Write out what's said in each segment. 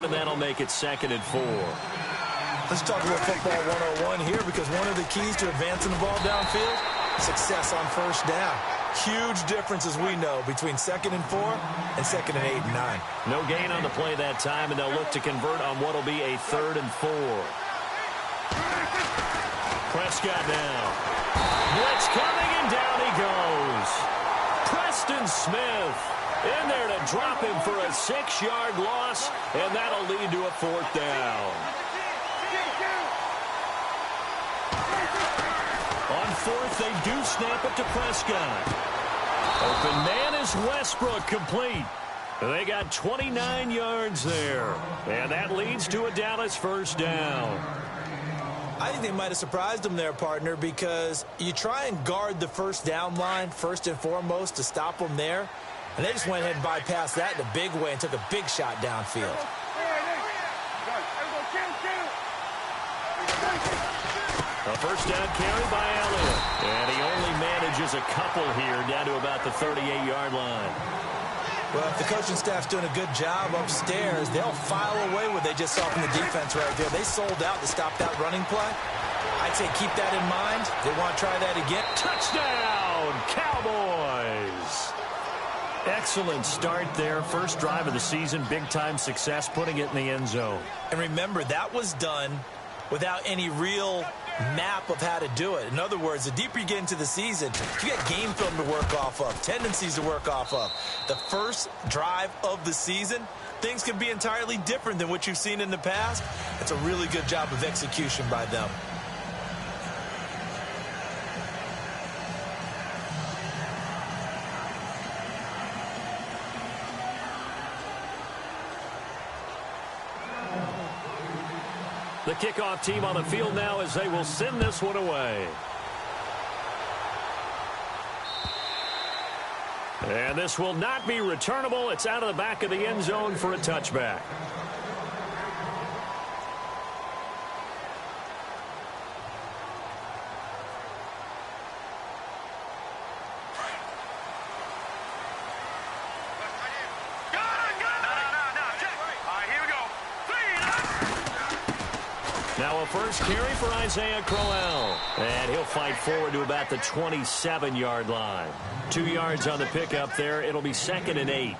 and that'll make it 2nd and 4. Let's talk a little football 101 here, because one of the keys to advancing the ball downfield, success on first down. Huge difference, as we know, between 2nd and 4 and 2nd and 8 and 9. No gain on the play that time, and they'll look to convert on what will be a 3rd and 4. Prescott now. Blitz coming, and down he goes. Preston Smith in there to drop him for a 6-yard loss, and that'll lead to a 4th down. On 4th, they do snap it to Prescott. Open man is Westbrook, complete. They got 29 yards there, and that leads to a Dallas 1st down. I think they might have surprised them there, partner, because you try and guard the first down line first and foremost to stop them there, and they just went ahead and bypassed that in a big way and took a big shot downfield. A 1st down carry by Elliott, and he only manages a couple here down to about the 38-yard line. Well, if the coaching staff's doing a good job upstairs, they'll file away what they just saw from the defense right there. They sold out to stop that running play. I'd say keep that in mind. They want to try that again. Touchdown, Cowboys! Excellent start there. First drive of the season, big-time success, putting it in the end zone. And remember, that was done without any real map of how to do it. In other words, the deeper you get into the season, you got game film to work off of, tendencies to work off of. The first drive of the season, things can be entirely different than what you've seen in the past. It's a really good job of execution by them. The kickoff team on the field now as they will send this one away. And this will not be returnable. It's out of the back of the end zone for a touchback. Now a first carry for Isaiah Crowell. And he'll fight forward to about the 27-yard line. 2 yards on the pickup there. It'll be 2nd and 8.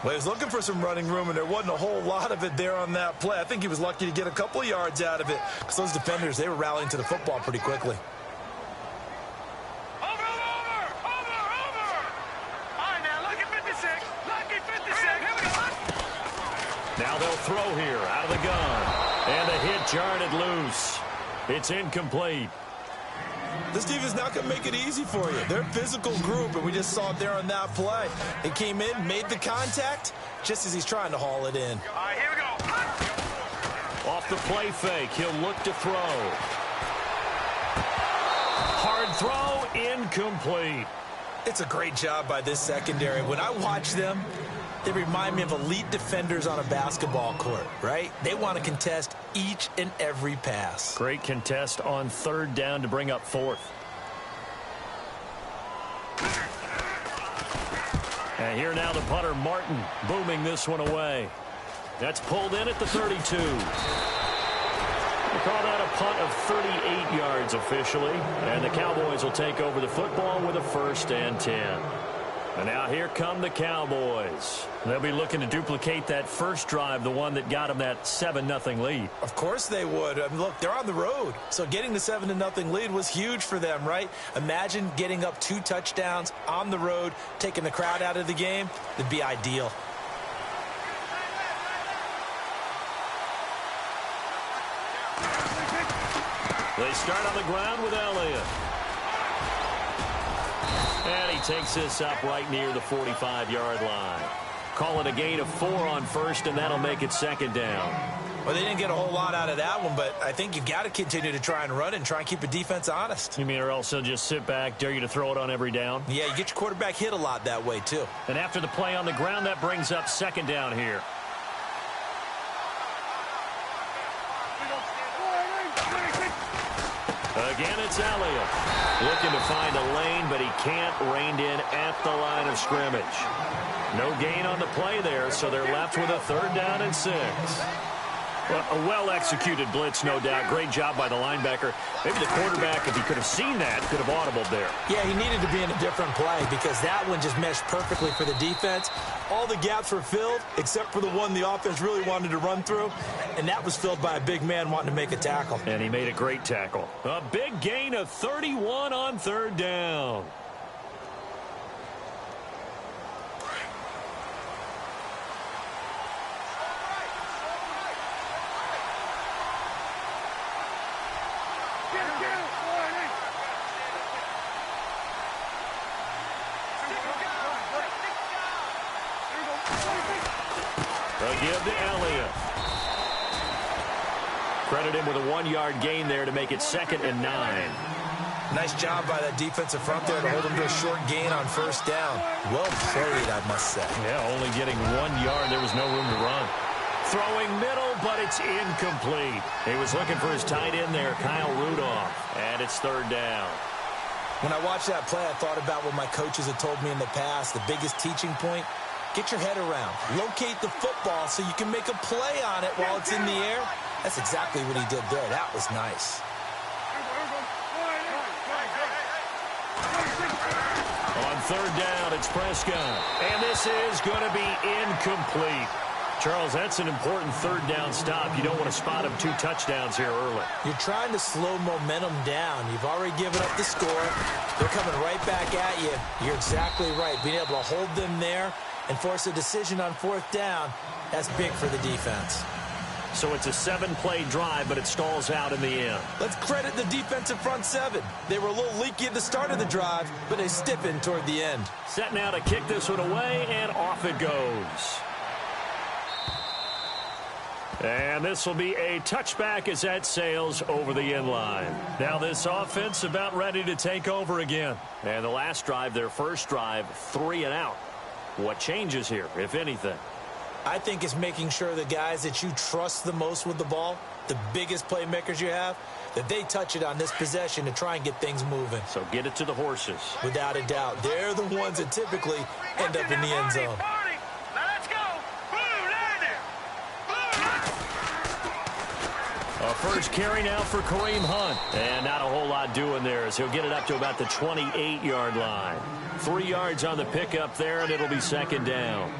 Well, he was looking for some running room, and there wasn't a whole lot of it there on that play. I think he was lucky to get a couple of yards out of it, because those defenders, they were rallying to the football pretty quickly. Now they'll throw here out of the gun. And the hit jarred loose. It's incomplete. This defense is not going to make it easy for you. They're a physical group, and we just saw it there on that play. It came in, made the contact, just as he's trying to haul it in. All right, here we go. Off the play fake, he'll look to throw. Hard throw, incomplete. It's a great job by this secondary. When I watch them, they remind me of elite defenders on a basketball court, right? They want to contest each and every pass. Great contest on 3rd down to bring up 4th. And here now the punter, Martin, booming this one away. That's pulled in at the 32. We'll call that a punt of 38 yards officially. And the Cowboys will take over the football with a 1st and 10. And now here come the Cowboys. They'll be looking to duplicate that first drive, the one that got them that 7-0 lead. Of course they would. I mean, look, they're on the road. So getting the 7-0 lead was huge for them, right? Imagine getting up 2 touchdowns on the road, taking the crowd out of the game. It'd be ideal. They start on the ground with Elliott. And he takes this up right near the 45-yard line. Call it a gain of 4 on 1st, and that'll make it 2nd down. Well, they didn't get a whole lot out of that one, but I think you've got to continue to try and run it and try and keep the defense honest. You mean or else they'll just sit back, dare you to throw it on every down? Yeah, you get your quarterback hit a lot that way, too. And after the play on the ground, that brings up 2nd down here. Again, it's Elliott. Looking to find a lane, but he can't. Reined in at the line of scrimmage. No gain on the play there, so they're left with a 3rd down and 6. Well, a well-executed blitz, no doubt. Great job by the linebacker. Maybe the quarterback, if he could have seen that, could have audibled there. Yeah, he needed to be in a different play because that one just meshed perfectly for the defense. All the gaps were filled except for the one the offense really wanted to run through, and that was filled by a big man wanting to make a tackle. And he made a great tackle. A big gain of 31 on 3rd down. They'll give to Elliott. Credit him with a 1-yard gain there to make it 2nd and 9. Nice job by that defensive front there to hold him to a short gain on 1st down. Well played, I must say. Yeah, only getting 1 yard. There was no room to run. Throwing middle, but it's incomplete. He was looking for his tight end there, Kyle Rudolph. And it's 3rd down. When I watched that play, I thought about what my coaches had told me in the past. The biggest teaching point, get your head around. Locate the football so you can make a play on it while it's in the air. That's exactly what he did there. That was nice. On 3rd down, it's Prescott. And this is going to be incomplete. Charles, that's an important 3rd down stop. You don't want to spot him 2 touchdowns here early. You're trying to slow momentum down. You've already given up the score. They're coming right back at you. You're exactly right. Being able to hold them there and force a decision on 4th down, that's big for the defense. So it's a 7-play drive, but it stalls out in the end. Let's credit the defensive front 7. They were a little leaky at the start of the drive, but they stiffened toward the end. Set now to kick this one away, and off it goes. And this will be a touchback as that sails over the end line. Now this offense about ready to take over again. And the last drive, their first drive, 3 and out. What changes here, if anything? I think it's making sure the guys that you trust the most with the ball, the biggest playmakers you have, that they touch it on this possession to try and get things moving. So get it to the horses. Without a doubt. They're the ones that typically end up in the end zone. A first carry now for Kareem Hunt. And not a whole lot doing there as he'll get it up to about the 28-yard line. 3 yards on the pickup there, and it'll be 2nd down.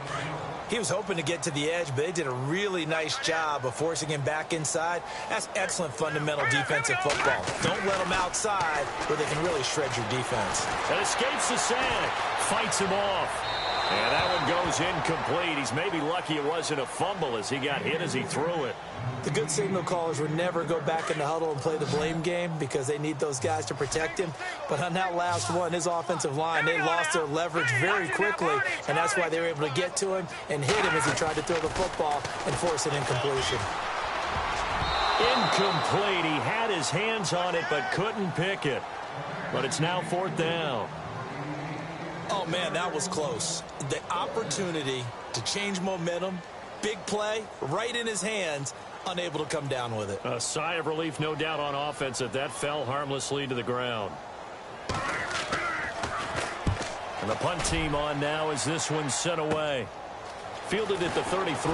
He was hoping to get to the edge, but they did a really nice job of forcing him back inside. That's excellent fundamental defensive football. Don't let him outside where they can really shred your defense. And escapes the sack. Fights him off. And that one goes incomplete. He's maybe lucky it wasn't a fumble as he got hit as he threw it. The good signal callers would never go back in the huddle and play the blame game because they need those guys to protect him. But on that last one, his offensive line, they lost their leverage very quickly, and that's why they were able to get to him and hit him as he tried to throw the football and force an incompletion. Incomplete. He had his hands on it but couldn't pick it. But it's now 4th down. Oh, man, that was close. The opportunity to change momentum, big play, right in his hands, unable to come down with it. A sigh of relief, no doubt, on offense that fell harmlessly to the ground. And the punt team on now as this one's sent away. Fielded at the 33.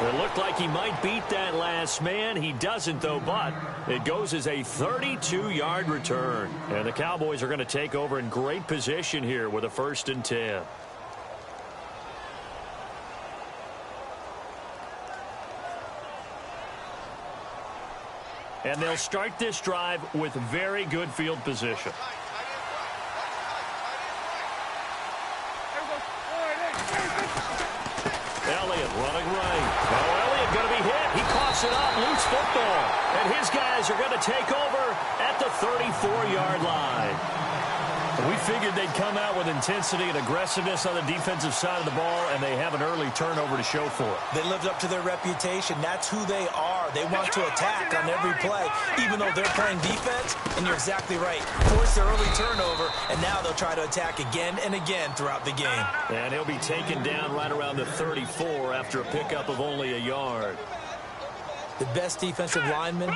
It looked like he might beat that last man. He doesn't, though, but it goes as a 32-yard return. And the Cowboys are going to take over in great position here with a 1st and 10. And they'll start this drive with very good field position. Elliott running right. Oh, Elliott going to be hit. He coughs it up. Loose football. And his guys are going to take over at the 34-yard line. We figured they'd come out with intensity and aggressiveness on the defensive side of the ball, and they have an early turnover to show for it. They lived up to their reputation. That's who they are. They want to attack on every play, even though they're playing defense. And you're exactly right. Force the early turnover, and now they'll try to attack again and again throughout the game. And he'll be taken down right around the 34 after a pickup of only a yard. The best defensive linemen,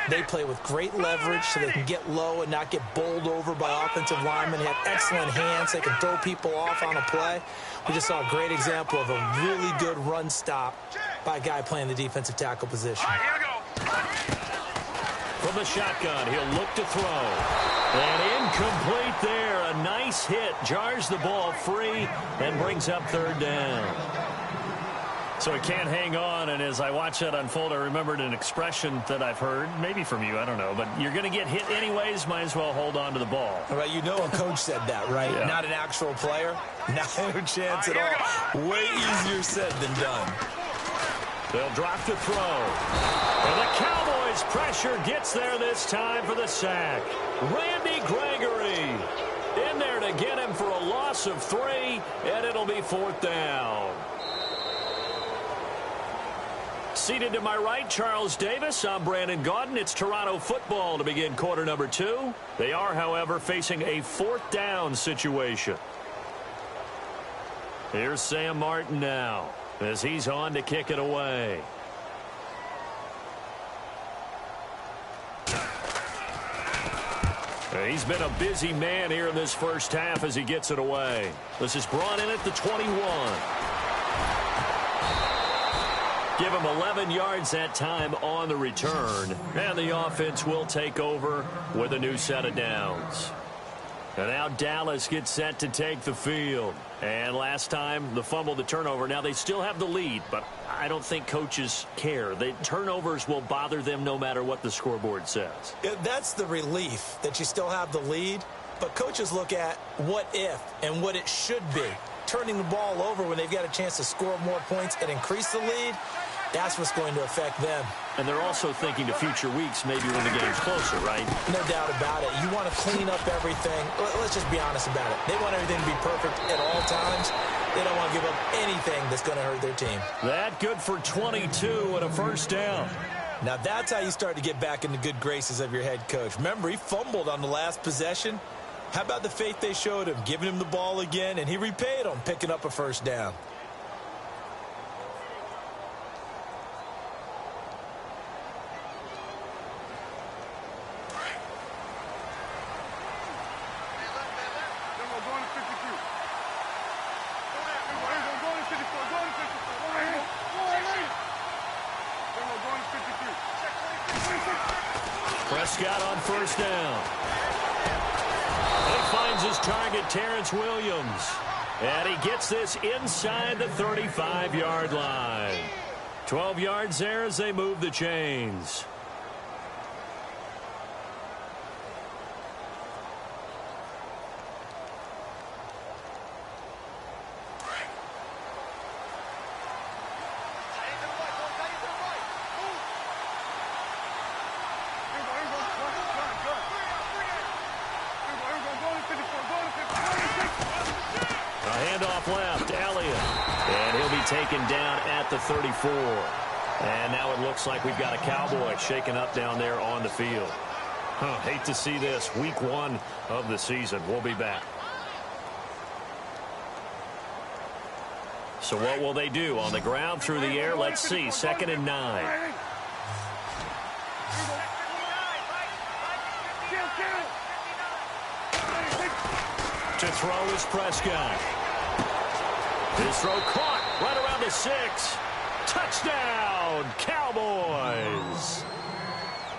they play with great leverage so they can get low and not get bowled over by offensive linemen. They have excellent hands. They can throw people off on a play. We just saw a great example of a really good run stop by a guy playing the defensive tackle position. All right, here we go. From the shotgun, he'll look to throw. And incomplete there. A nice hit. Jars the ball free and brings up third down. So he can't hang on, and as I watch that unfold, I remembered an expression that I've heard, maybe from you, I don't know, but you're going to get hit anyways, might as well hold on to the ball. All right, you know a coach said that, right? Yeah. Not an actual player. Not a chance at all. Way easier said than done. They'll drop to throw. And the Cowboys' pressure gets there this time for the sack. Randy Gregory in there to get him for a loss of 3, and it'll be fourth down. Seated to my right, Charles Davis. I'm Brandon Gaudin. It's Toronto football to begin quarter number 2. They are, however, facing a fourth down situation. Here's Sam Martin now as he's on to kick it away. He's been a busy man here in this first half as he gets it away. This is brought in at the 21. Give him 11 yards that time on the return. And the offense will take over with a new set of downs. And now Dallas gets set to take the field. And last time, the fumble, the turnover. Now they still have the lead, but I don't think coaches care. The turnovers will bother them no matter what the scoreboard says. That's the relief that you still have the lead. But coaches look at what if and what it should be. Turning the ball over when they've got a chance to score more points and increase the lead, that's what's going to affect them. And they're also thinking to future weeks, maybe when the game's closer, right? No doubt about it. You want to clean up everything. Let's just be honest about it. They want everything to be perfect at all times. They don't want to give up anything that's going to hurt their team. That good for 22 and a first down. Now that's how you start to get back in the good graces of your head coach. Remember, he fumbled on the last possession. How about the faith they showed him, giving him the ball again, and he repaid them, picking up a first down. Prescott on first down. He finds his target, Terrence Williams. And he gets this inside the 35-yard line. 12 yards there as they move the chains. Left, Elliott, and he'll be taken down at the 34. And now it looks like we've got a Cowboy shaken up down there on the field. Hate to see this. Week 1 of the season. We'll be back. So what will they do? On the ground, through the air, let's see. 2nd and 9. To throw is Prescott. His throw caught right around the 6. Touchdown, Cowboys.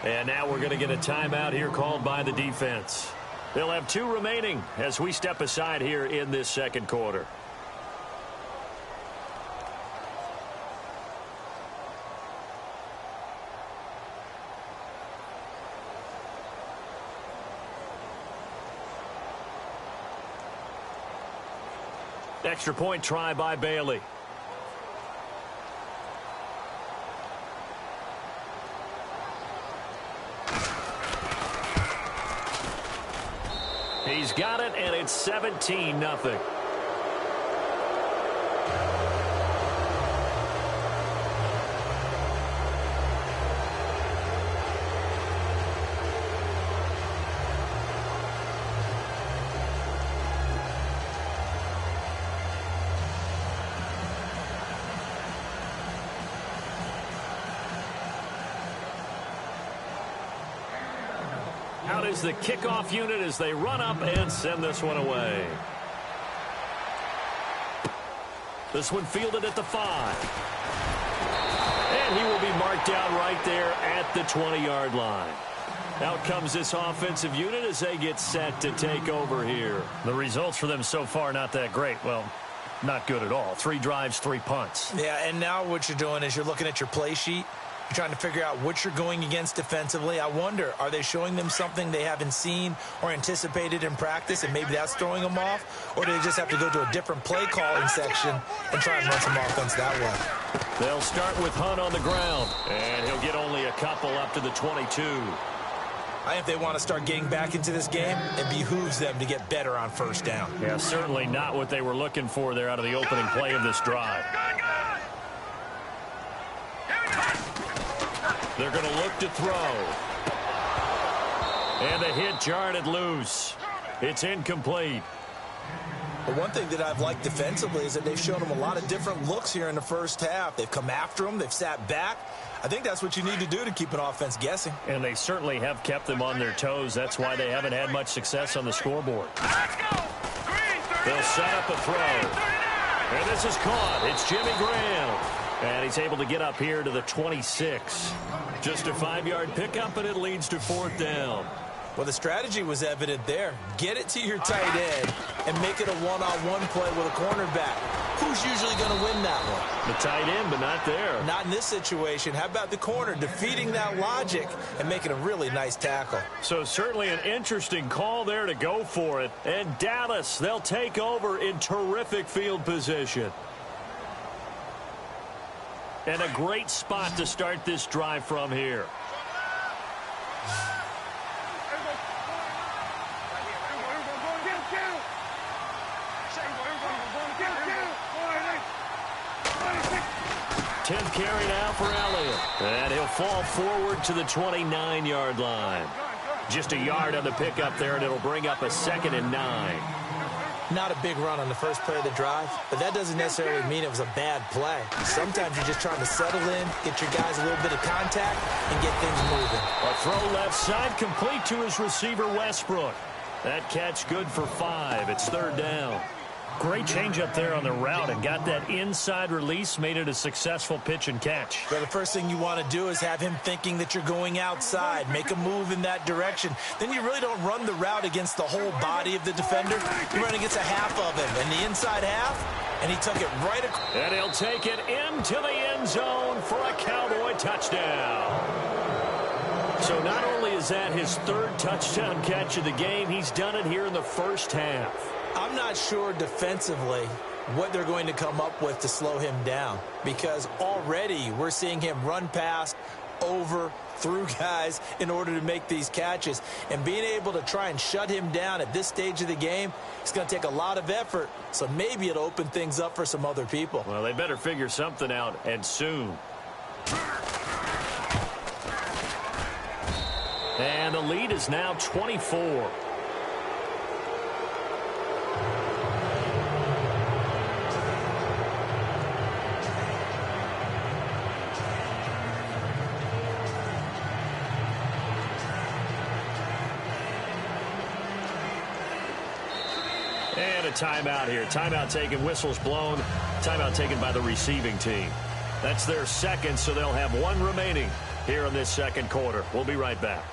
And now we're going to get a timeout here called by the defense. They'll have 2 remaining as we step aside here in this second quarter. Extra point try by Bailey. He's got it, and it's 17-0. Out is the kickoff unit as they run up and send this one away. This one fielded at the 5. And he will be marked down right there at the 20-yard line. Out comes this offensive unit as they get set to take over here. The results for them so far not that great. Well, not good at all. 3 drives, 3 punts. Yeah, and now what you're doing is you're looking at your play sheet. You're trying to figure out what you're going against defensively. I wonder, are they showing them something they haven't seen or anticipated in practice, and maybe that's throwing them off? Or do they just have to go to a different play calling section and try and run some offense that way? They'll start with Hunt on the ground, and he'll get only a couple up to the 22. I think if they want to start getting back into this game, it behooves them to get better on first down. Yeah, certainly not what they were looking for there out of the opening play of this drive. They're going to look to throw. And the hit jarred it loose. It's incomplete. But one thing that I've liked defensively is that they've shown them a lot of different looks here in the first half. They've come after them. They've sat back. I think that's what you need to do to keep an offense guessing. And they certainly have kept them on their toes. That's why they haven't had much success on the scoreboard. They'll set up a throw. And this is caught. It's Jimmy Graham. And he's able to get up here to the 26. Just a 5-yard pickup, and it leads to 4th down. Well, the strategy was evident there. Get it to your tight end and make it a one-on-one play with a cornerback. Who's usually going to win that one? The tight end, but not there. Not in this situation. How about the corner defeating that logic and making a really nice tackle? So certainly an interesting call there to go for it. And Dallas, they'll take over in terrific field position. And a great spot to start this drive from here. Tenth carry now for Elliott. And he'll fall forward to the 29-yard line. Just a yard on the pickup there, and it'll bring up a 2nd and 9. Not a big run on the first play of the drive, but that doesn't necessarily mean it was a bad play. Sometimes you're just trying to settle in, get your guys a little bit of contact, and get things moving. A throw left side complete to his receiver, Westbrook. That catch good for 5. It's 3rd down. Great change up there on the route and got that inside release, made it a successful pitch and catch. Well, the first thing you want to do is have him thinking that you're going outside, make a move in that direction. Then you really don't run the route against the whole body of the defender. You run against a half of him, and the inside half, and he took it right across. And he'll take it into the end zone for a Cowboy touchdown. So not only is that his 3rd touchdown catch of the game, he's done it here in the first half. I'm not sure defensively what they're going to come up with to slow him down, because already we're seeing him run past, over, through guys in order to make these catches. And being able to try and shut him down at this stage of the game, it's going to take a lot of effort. So maybe it'll open things up for some other people. Well, they better figure something out, and soon. And the lead is now 24. And a timeout here. Timeout taken, whistles blown. Timeout taken by the receiving team. That's their 2nd, so they'll have 1 remaining here in this 2nd quarter. We'll be right back.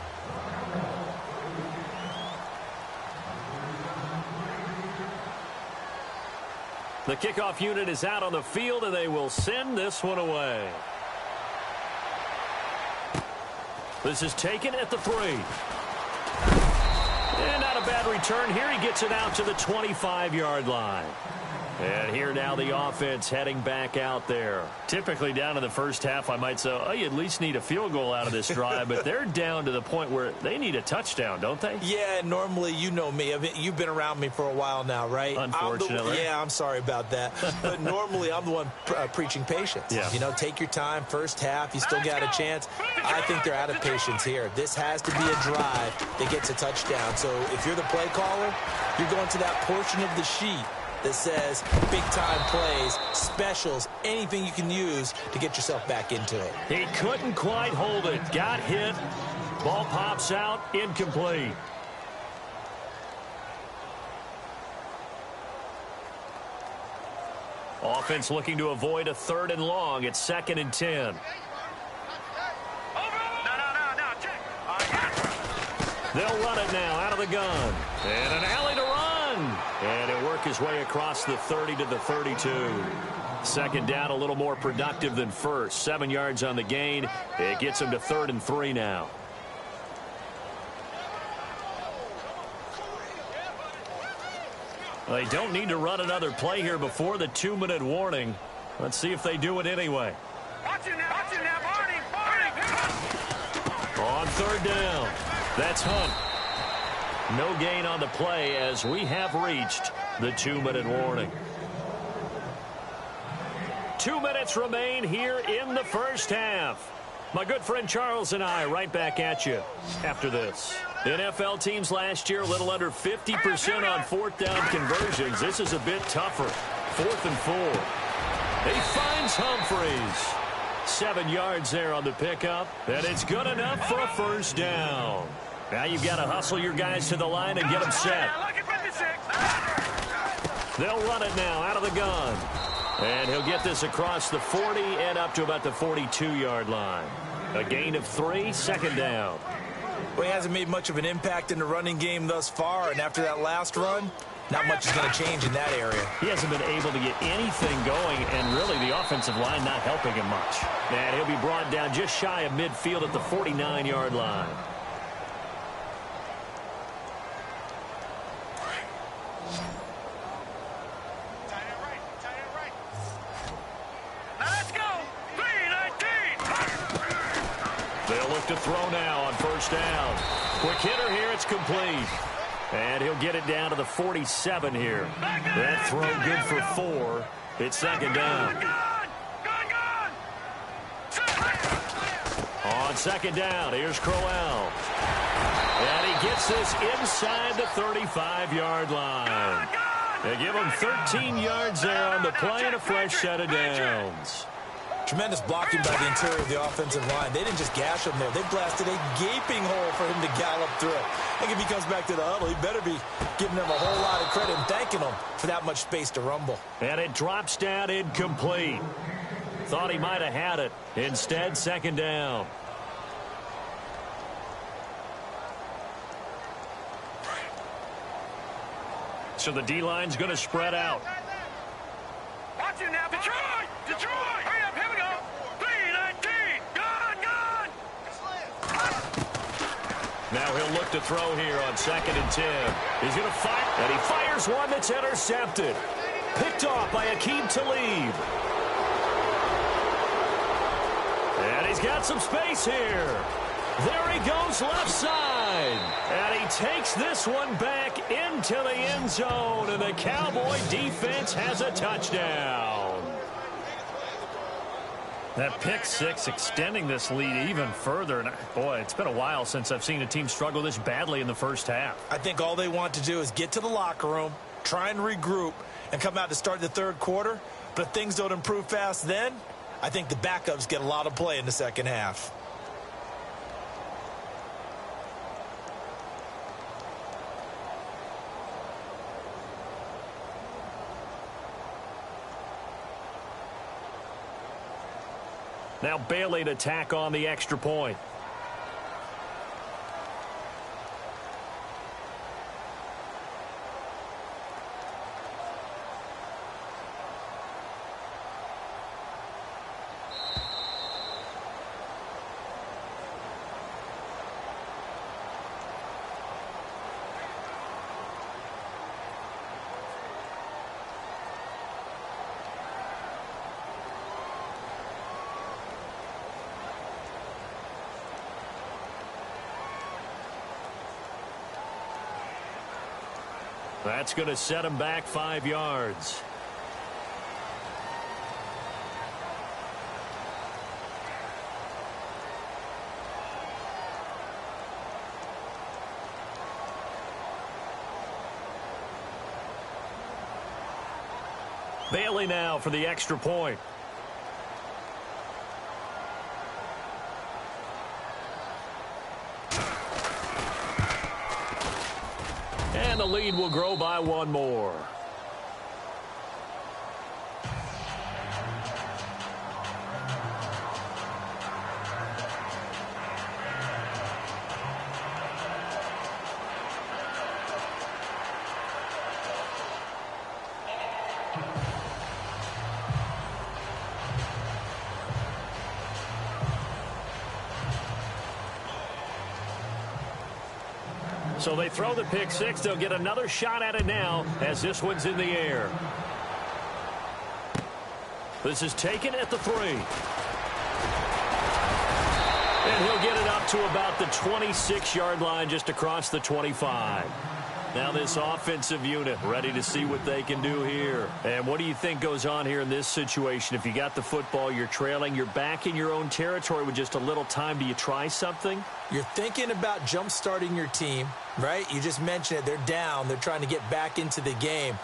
The kickoff unit is out on the field, and they will send this one away. This is taken at the 3. And not a bad return here. He gets it out to the 25-yard line. And here now the offense heading back out there. Typically down in the first half, I might say, oh, you at least need a field goal out of this drive. But they're down to the point where they need a touchdown, don't they? Yeah, normally, you know me. I mean, you've been around me for a while now, right? Unfortunately. I'm sorry about that. But normally, I'm the one preaching patience. Yeah. You know, take your time. First half, you still got a chance. I think they're out of patience here. This has to be a drive that gets a touchdown. So if you're the play caller, you're going to that portion of the sheet that says big-time plays, specials, anything you can use to get yourself back into it. He couldn't quite hold it. Got hit. Ball pops out, incomplete. Offense looking to avoid a 3rd and long. It's 2nd and 10. They'll run it now out of the gun. And an alley to run. And he'll work his way across the 30 to the 32. 2nd down, a little more productive than first. 7 yards on the gain. It gets him to 3rd and 3 now. They don't need to run another play here before the 2-minute warning. Let's see if they do it anyway. Watch it now, Barney. On 3rd down. That's Hunt. No gain on the play as we have reached the 2-minute warning. 2 minutes remain here in the first half. My good friend Charles and I right back at you after this. NFL teams last year a little under 50% on 4th down conversions. This is a bit tougher. 4th and 4. He finds Humphreys. 7 yards there on the pickup, and it's good enough for a 1st down. Now you've got to hustle your guys to the line and get them set. They'll run it now out of the gun. And he'll get this across the 40 and up to about the 42-yard line. A gain of 3, 2nd down. Well, he hasn't made much of an impact in the running game thus far, and after that last run, not much is going to change in that area. He hasn't been able to get anything going, and really the offensive line not helping him much. And he'll be brought down just shy of midfield at the 49-yard line. To throw now on 1st down. Quick hitter here. It's complete. And he'll get it down to the 47 here. That throw good for 4. It's 2nd down. On 2nd down, here's Crowell. And he gets this inside the 35-yard line. They give him 13 yards there on the play and a fresh set of downs. Tremendous blocking by the interior of the offensive line. They didn't just gash him there. They blasted a gaping hole for him to gallop through. I think if he comes back to the huddle, he better be giving them a whole lot of credit and thanking them for that much space to rumble. And it drops down incomplete. Thought he might have had it. Instead, 2nd down. So the D-line's going to spread out. Watch it now, Detroit! Hurry up, here we go! 3-19, gone! Now he'll look to throw here on 2nd and 10. He's going to fire, and he fires one that's intercepted. Picked off by Aqib Talib. And he's got some space here. There he goes left side. And he takes this one back into the end zone. And the Cowboy defense has a touchdown. That pick 6 extending this lead even further. And boy, it's been a while since I've seen a team struggle this badly in the first half. I think all they want to do is get to the locker room, try and regroup, and come out to start the 3rd quarter. But if things don't improve fast then, I think the backups get a lot of play in the 2nd half. Now Bailey to tack on the extra point. That's going to set him back 5 yards. Bailey now for the extra point. And the lead will grow by one more. So they throw the pick six. They'll get another shot at it now as this one's in the air. This is taken at the 3. And he'll get it up to about the 26-yard line, just across the 25. Now this offensive unit ready to see what they can do here. And what do you think goes on here in this situation? If you got the football, you're trailing, you're back in your own territory with just a little time. Do you try something? You're thinking about jump-starting your team, right? You just mentioned it. They're down. They're trying to get back into the game.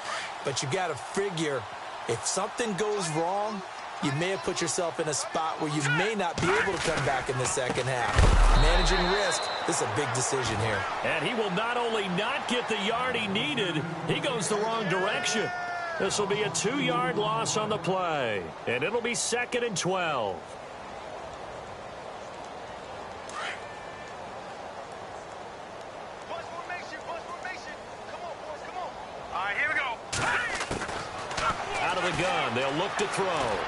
But you got to figure if something goes wrong, you may have put yourself in a spot where you may not be able to come back in the second half. Managing risk, this is a big decision here. And he will not only not get the yard he needed, he goes the wrong direction. This will be a 2-yard loss on the play. And it'll be 2nd and 12. Out of the gun, they'll look to throw.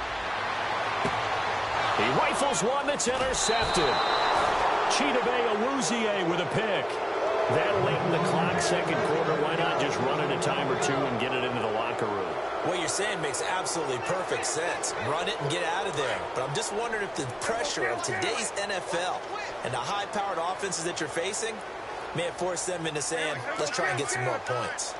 He rifles one that's intercepted. Chidobe Awuzie with a pick. That late in the clock, second quarter, why not just run it a time or two and get it into the locker room? What you're saying makes absolutely perfect sense. Run it and get out of there. But I'm just wondering if the pressure of today's NFL and the high-powered offenses that you're facing may have forced them into saying, let's try and get some more points.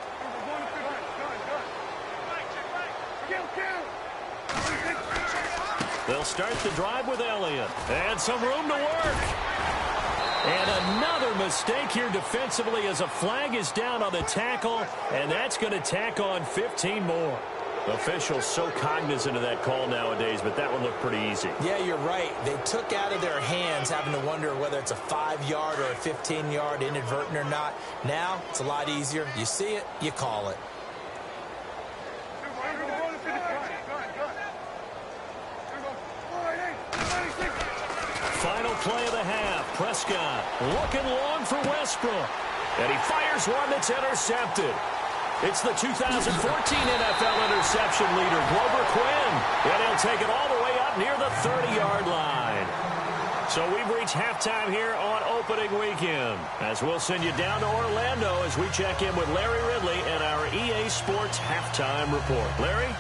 They'll start the drive with Elliott. And some room to work. And another mistake here defensively as a flag is down on the tackle. And that's going to tack on 15 more. Officials so cognizant of that call nowadays, but that one looked pretty easy. Yeah, you're right. They took out of their hands having to wonder whether it's a 5-yard or a 15-yard inadvertent or not. Now, it's a lot easier. You see it, you call it. Final play of the half. Prescott looking long for Westbrook. And he fires one that's intercepted. It's the 2014 NFL interception leader, Glover Quinn. And he'll take it all the way up near the 30-yard line. So we've reached halftime here on opening weekend. As we'll send you down to Orlando as we check in with Larry Ridley and our EA Sports halftime report. Larry?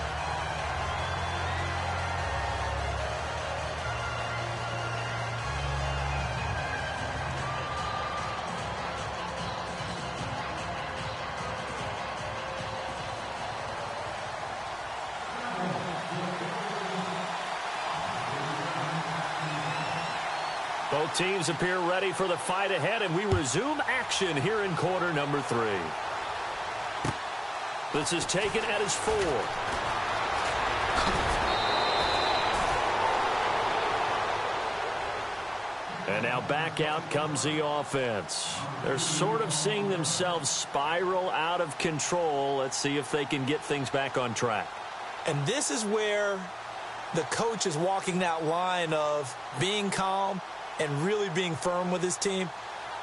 Both teams appear ready for the fight ahead, and we resume action here in quarter number 3. This is taken at his 4. And now back out comes the offense. They're sort of seeing themselves spiral out of control. Let's see if they can get things back on track. And this is where the coach is walking that line of being calm and really being firm with his team.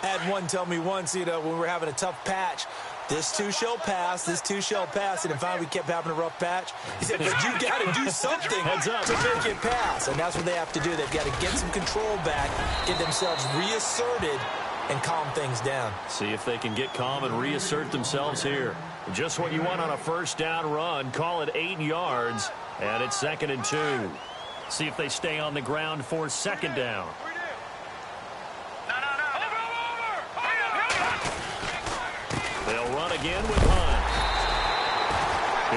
I had one tell me once, when we were having a tough patch, this too shall pass, this too shall pass. And finally we kept having a rough patch. He said, but you got to do something to make it pass. And that's what they have to do. They've got to get some control back, get themselves reasserted, and calm things down. See if they can get calm and reassert themselves here. Just what you want on a first down run. Call it 8 yards, and it's 2nd and 2. See if they stay on the ground for 2nd down. They'll run again with Hunt.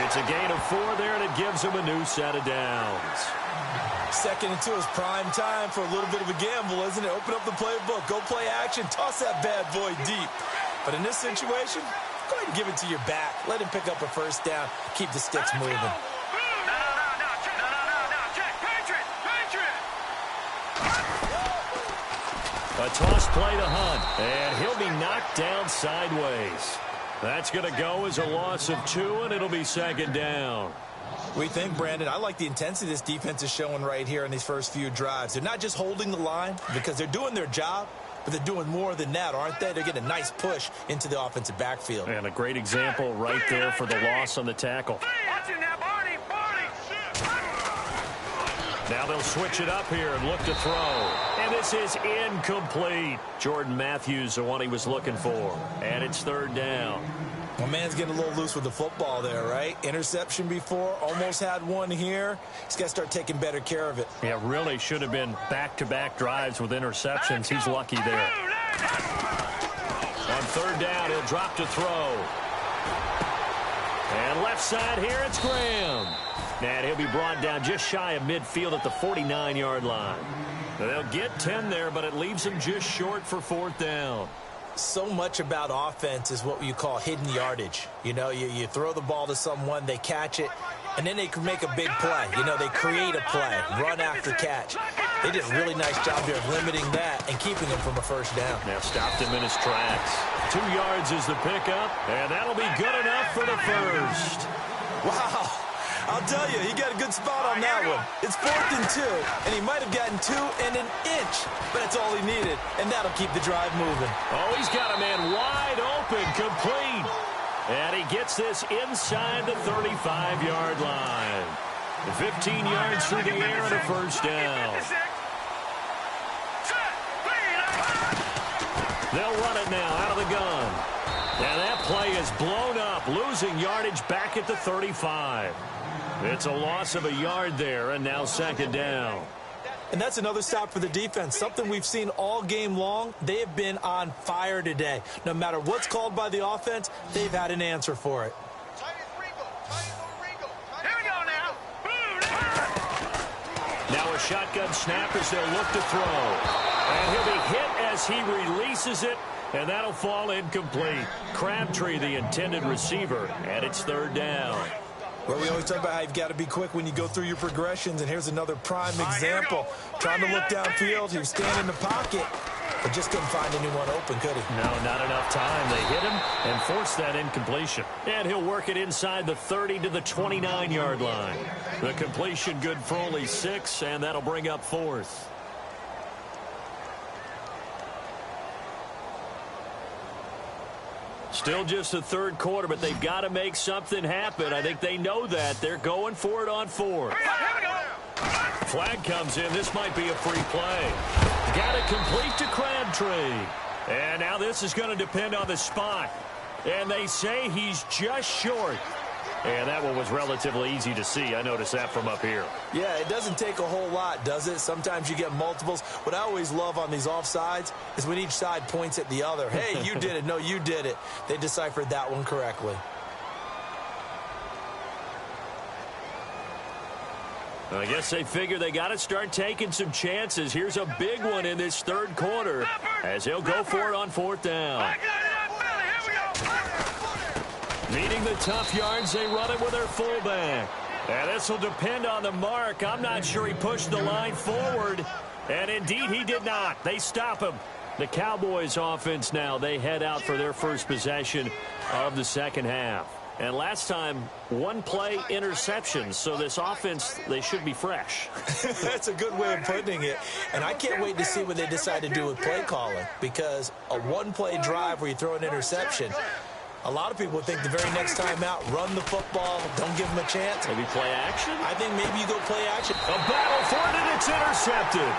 It's a gain of 4 there, and it gives them a new set of downs. 2nd and 2 is prime time for a little bit of a gamble, isn't it? Open up the playbook, go play action, toss that bad boy deep. But in this situation, go ahead and give it to your back. Let him pick up a first down, keep the sticks moving. A toss play to Hunt, and he'll be knocked down sideways. That's going to go as a loss of 2, and it'll be second down. We think, Brandon, I like the intensity this defense is showing right here in these first few drives. They're not just holding the line because they're doing their job, but they're doing more than that, aren't they? They're getting a nice push into the offensive backfield. And a great example right there for the loss on the tackle. Now they'll switch it up here and look to throw. And this is incomplete. Jordan Matthews, the one he was looking for. And it's third down. My man's getting a little loose with the football there, right? Interception before, almost had one here. He's got to start taking better care of it. Yeah, really should have been back-to-back drives with interceptions. He's lucky there. On third down, he'll drop to throw. And left side here, it's Graham. And he'll be brought down just shy of midfield at the 49-yard line. They'll get 10 there, but it leaves them just short for fourth down. So much about offense is what you call hidden yardage. You know, you throw the ball to someone, they catch it, and then they can make a big play. You know, they create a play, run after catch. They did a really nice job there of limiting that and keeping him from a first down. Now stopped him in his tracks. 2 yards is the pickup, and that'll be good enough for the first. Wow. I'll tell you, he got a good spot on that one. It's 4th and 2, and he might have gotten 2 and an inch, but that's all he needed, and that'll keep the drive moving. Oh, he's got a man wide open, complete. And he gets this inside the 35-yard line. 15 yards through the air and a first down. They'll run it now out of the gun. And that play is blown up, losing yardage back at the 35. It's a loss of a yard there, and now second down. And that's another stop for the defense, something we've seen all game long. They have been on fire today. No matter what's called by the offense, they've had an answer for it. Now a shotgun snap as they'll look to throw. And he'll be hit as he releases it, and that'll fall incomplete. Crabtree, the intended receiver, and it's third down. Well, we always talk about how you've got to be quick when you go through your progressions, and here's another prime example. Trying to look downfield, he was standing in the pocket, but just couldn't find anyone open, could he? No, not enough time. They hit him and forced that incompletion. And he'll work it inside the 30 to the 29-yard line. The completion good for only 6, and that'll bring up fourth. Still just the third quarter, but they've got to make something happen. I think they know that. They're going for it on fourth. Flag comes in. This might be a free play. Got it complete to Crabtree. And now this is going to depend on the spot. And they say he's just short. And that one was relatively easy to see. I noticed that from up here. Yeah, it doesn't take a whole lot, does it? Sometimes you get multiples. What I always love on these offsides is when each side points at the other. Hey, you did it. No, you did it. They deciphered that one correctly. I guess they figure they got to start taking some chances. Here's a big one in this third quarter as he'll go for it on fourth down. Needing the tough yards, they run it with their fullback. And this will depend on the mark. I'm not sure he pushed the line forward. And indeed, he did not. They stop him. The Cowboys offense now, they head out for their first possession of the second half. And last time, one play interception. So this offense, they should be fresh. That's a good way of putting it. And I can't wait to see what they decide to do with play calling. Because a one-play drive where you throw an interception, a lot of people think the very next time out, run the football, don't give them a chance. Maybe play action? I think maybe you go play action. A battle for it, and it's intercepted.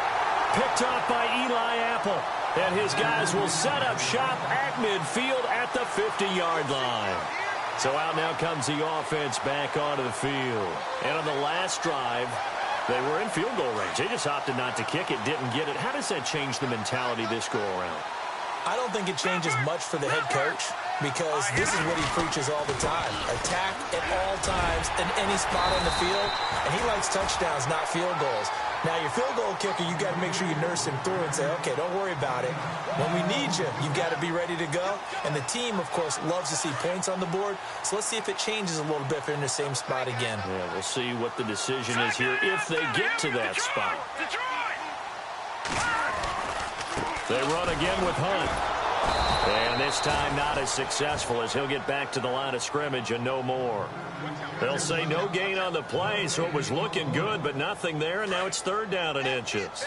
Picked off by Eli Apple. And his guys will set up shop at midfield at the 50-yard line. So out now comes the offense back onto the field. And on the last drive, they were in field goal range. They just opted not to kick it, didn't get it. How does that change the mentality this go-around? I don't think it changes much for the head coach because this is what he preaches all the time. Attack at all times in any spot on the field, and he likes touchdowns, not field goals. Now, your field goal kicker, you got to make sure you nurse him through and say, okay, don't worry about it. When we need you, you've got to be ready to go. And the team, of course, loves to see points on the board. So let's see if it changes a little bit if they're in the same spot again. Yeah, we'll see what the decision is here if they get to that spot. They run again with Hunt. And this time not as successful as he'll get back to the line of scrimmage and no more. They'll say no gain on the play, so it was looking good, but nothing there, and now it's 3rd down and inches.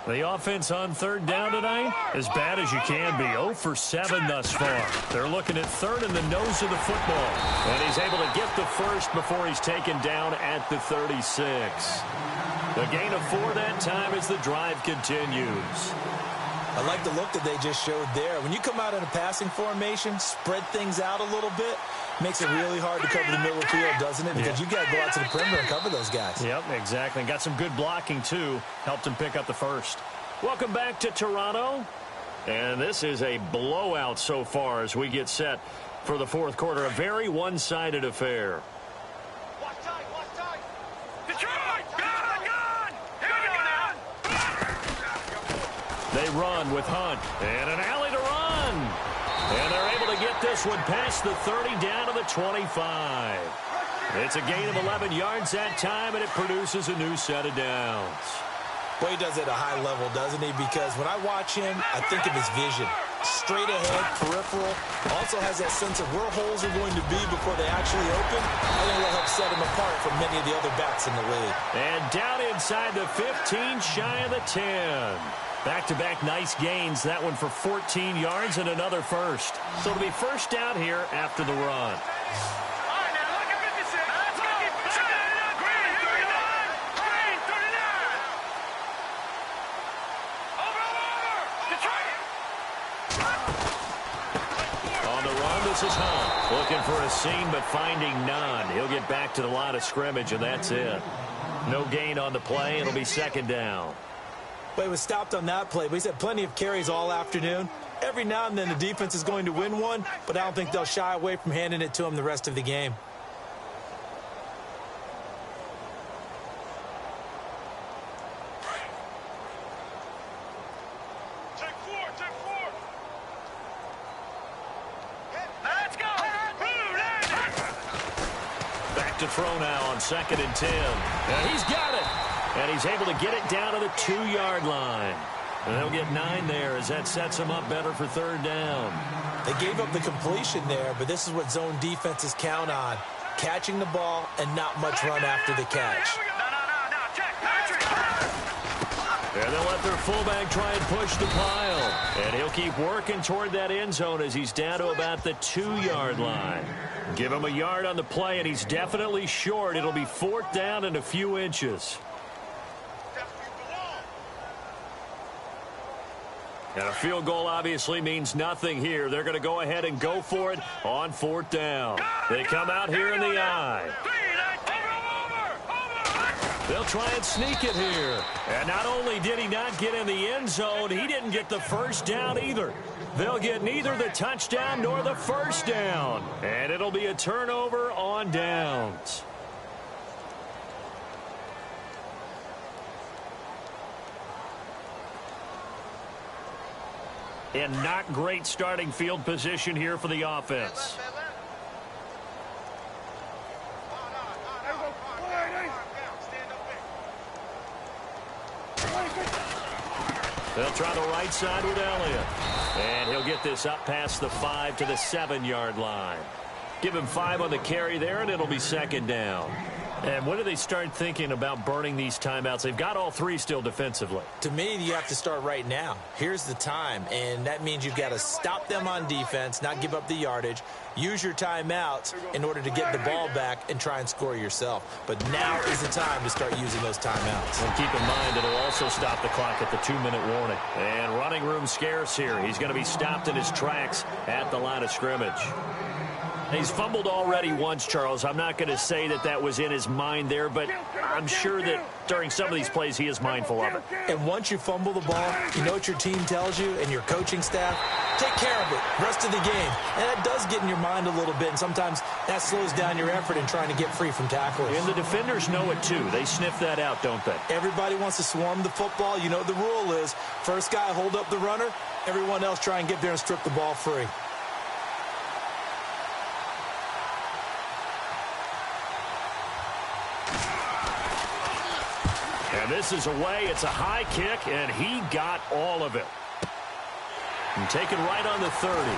The offense on 3rd down tonight, as bad as you can be, 0 for 7 thus far. They're looking at 3rd in the nose of the football, and he's able to get the first before he's taken down at the 36. The gain of 4 that time as the drive continues. I like the look that they just showed there. When you come out in a passing formation, spread things out a little bit, makes it really hard to cover the middle of the field, doesn't it? Because you got to go out to the perimeter and cover those guys. Yep, exactly. And got some good blocking, too. Helped him pick up the first. Welcome back to Toronto. And this is a blowout so far as we get set for the 4th quarter. A very one-sided affair. Watch tight, watch tight. Detroit, gun! Here we go now. They run with Hunt. And an alley to run. And they're able to get this one past the 30 down to the 25. It's a gain of 11 yards that time, and it produces a new set of downs. Boy, he does it at a high level, doesn't he? Because when I watch him, I think of his vision. Straight ahead, peripheral. Also has that sense of where holes are going to be before they actually open. I think that'll help set him apart from many of the other backs in the league. And down inside the 15, shy of the 10. Back-to-back nice gains. That one for 14 yards and another first. So it'll be first down here after the run. On the run, this is Hunt. Looking for a seam, but finding none. He'll get back to the line of scrimmage, and that's it. No gain on the play. It'll be 2nd down. But he was stopped on that play. But he's had plenty of carries all afternoon. Every now and then the defense is going to win one, but I don't think they'll shy away from handing it to him the rest of the game. Take 4. Let's go. Back to throw now on 2nd and 10. And he's got it. And he's able to get it down to the 2-yard line. And they'll get 9 there as that sets him up better for 3rd down. They gave up the completion there, but this is what zone defenses count on. Catching the ball and not much run after the catch. No. Check. Patrick. And they'll let their fullback try and push the pile. And he'll keep working toward that end zone as he's down to about the 2-yard line. Give him a yard on the play, and he's definitely short. It'll be 4th down and a few inches. And a field goal obviously means nothing here. They're going to go ahead and go for it on 4th down. They come out here in the eye. They'll try and sneak it here. And not only did he not get in the end zone, he didn't get the first down either. They'll get neither the touchdown nor the first down. And it'll be a turnover on downs. And not great starting field position here for the offense. They'll try the right side with Elliott. And he'll get this up past the 5 to the 7-yard line. Give him 5 on the carry there, and it'll be 2nd down. And when do they start thinking about burning these timeouts? They've got all 3 still defensively. To me, you have to start right now. Here's the time, and that means you've got to stop them on defense, not give up the yardage, use your timeouts in order to get the ball back and try and score yourself. But now is the time to start using those timeouts. And keep in mind, it'll also stop the clock at the 2-minute warning. And running room scarce here. He's going to be stopped in his tracks at the line of scrimmage. He's fumbled already once, Charles. I'm not going to say that that was in his mind there, but I'm sure that during some of these plays he is mindful of it. And once you fumble the ball, you know what your team tells you and your coaching staff? Take care of it rest of the game. And that does get in your mind a little bit, and sometimes that slows down your effort in trying to get free from tacklers. And the defenders know it too. They sniff that out, don't they? Everybody wants to swarm the football. You know what the rule is. First guy hold up the runner. Everyone else try and get there and strip the ball free. And this is away. It's a high kick, and he got all of it. And taken right on the 30.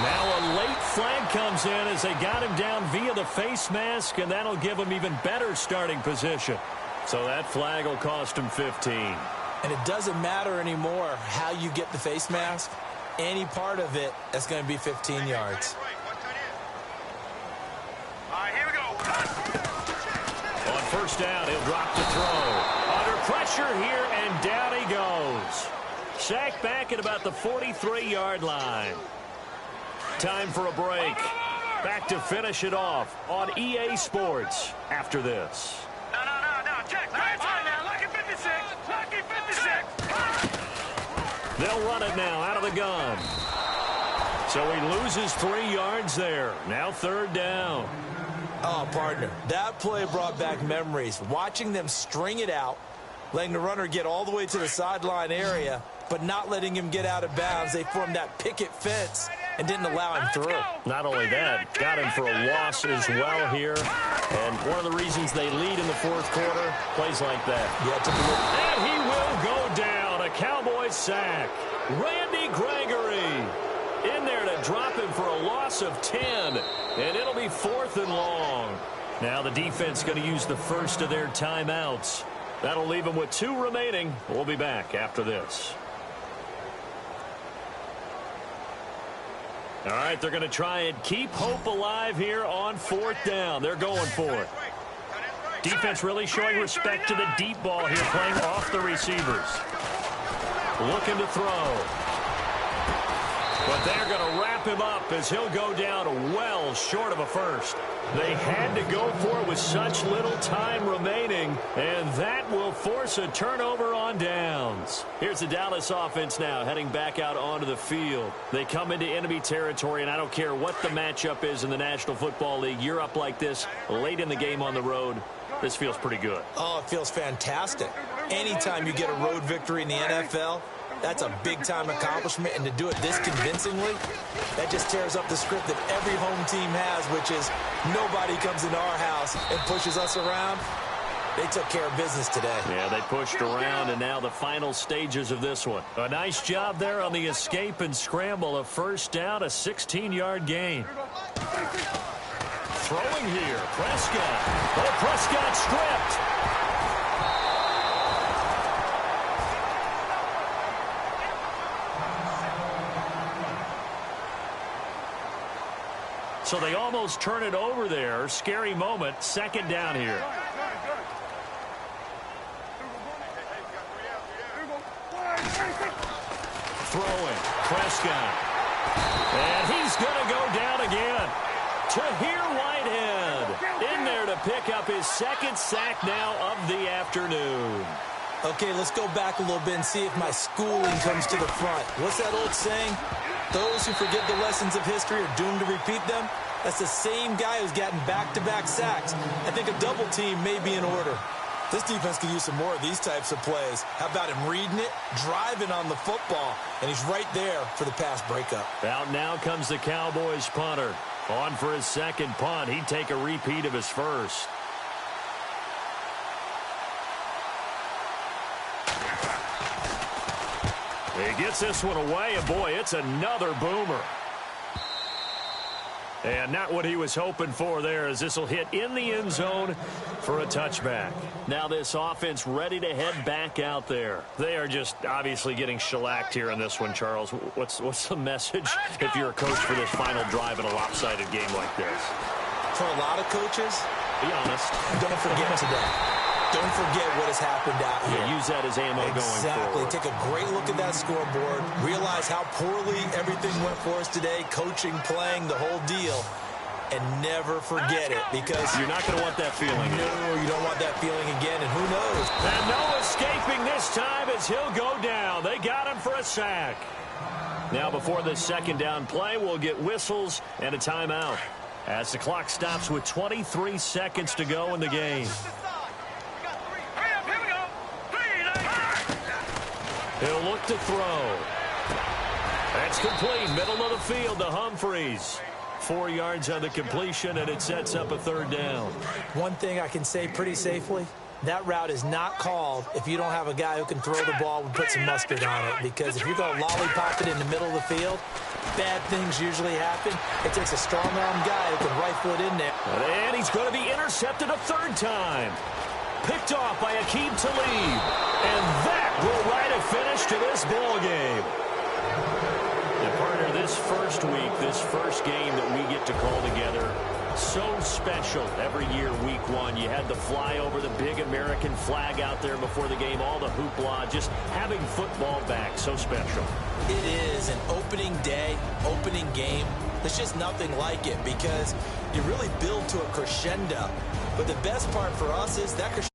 Now a late flag comes in as they got him down via the face mask, and that'll give him even better starting position. So that flag will cost him 15. And it doesn't matter anymore how you get the face mask. Any part of it, that's going to be 15 yards. All right, here we go. On first down, he'll drop to throw. Under pressure here, and down he goes. Sacked back at about the 43-yard line. Time for a break. Back to finish it off on EA Sports after this. No. Check. Right now. Lucky 56. Lucky 56. They'll run it now out of the gun. So he loses 3 yards there. Now third down. Oh, partner, that play brought back memories. Watching them string it out, letting the runner get all the way to the sideline area, but not letting him get out of bounds. They formed that picket fence and didn't allow him through. Not only that, got him for a loss as well here. And one of the reasons they lead in the fourth quarter, plays like that. Yeah, and he will go down. A Cowboys sack. Randy Gregory in there to drop him for a loss of 10. And it'll be 4th and long. Now the defense going to use the first of their timeouts. That'll leave them with 2 remaining. We'll be back after this. All right, they're going to try and keep hope alive here on 4th down. They're going for it. Defense really showing respect to the deep ball here, playing off the receivers. Looking to throw. But they're going to wrap him up as he'll go down well short of a first. They had to go for it with such little time remaining, and that will force a turnover on downs. Here's the Dallas offense now heading back out onto the field. They come into enemy territory, and I don't care what the matchup is in the National Football League. You're up like this late in the game on the road. This feels pretty good. Oh, it feels fantastic. Anytime you get a road victory in the NFL, that's a big-time accomplishment, and to do it this convincingly, that just tears up the script that every home team has, which is nobody comes into our house and pushes us around. They took care of business today. Yeah, they pushed around, and now the final stages of this one. A nice job there on the escape and scramble. A first down, a 16-yard gain. Throwing here, Prescott. Oh, Prescott stripped. So they almost turn it over there. Scary moment. 2nd down here. Throwing. Prescott. And he's going to go down again. Tahir Whitehead in there to pick up his 2nd sack now of the afternoon. Okay, let's go back a little bit and see if my schooling comes to the front. What's that old saying? Those who forget the lessons of history are doomed to repeat them. That's the same guy who's gotten back-to-back sacks. I think a double team may be in order. This defense could use some more of these types of plays. How about him reading it, driving on the football, and he's right there for the pass breakup. Out now comes the Cowboys punter. On for his 2nd punt. He'd take a repeat of his first. He gets this one away, and boy, it's another boomer. And not what he was hoping for there, as this will hit in the end zone for a touchback. Now this offense ready to head back out there. They are just obviously getting shellacked here in this one, Charles. What's the message if you're a coach for this final drive in a lopsided game like this? For a lot of coaches, be honest, don't forget today. Don't forget what has happened out here. Yeah, use that as ammo going forward. Exactly. Take a great look at that scoreboard. Realize how poorly everything went for us today. Coaching, playing, the whole deal. And never forget it, because you're not going to want that feeling. No, you don't want that feeling again, and who knows? And no escaping this time as he'll go down. They got him for a sack. Now before the 2nd down play, we'll get whistles and a timeout as the clock stops with 23 seconds to go in the game. He'll look to throw. That's complete. Middle of the field to Humphreys. 4 yards on the completion, and it sets up a 3rd down. One thing I can say pretty safely, that route is not called if you don't have a guy who can throw the ball and put some mustard on it. Because if you go lollipop it in the middle of the field, bad things usually happen. It takes a strong-arm guy who can rifle it in there. And he's going to be intercepted a third time. Picked off by Aqib Talib. And that will write a finish to this ball game. And partner, this first week, this first game that we get to call together, so special every year, week one. You had the flyover, the big American flag out there before the game, all the hoopla, just having football back, so special. It is an opening day, opening game. There's just nothing like it because you really build to a crescendo. But the best part for us is that crescendo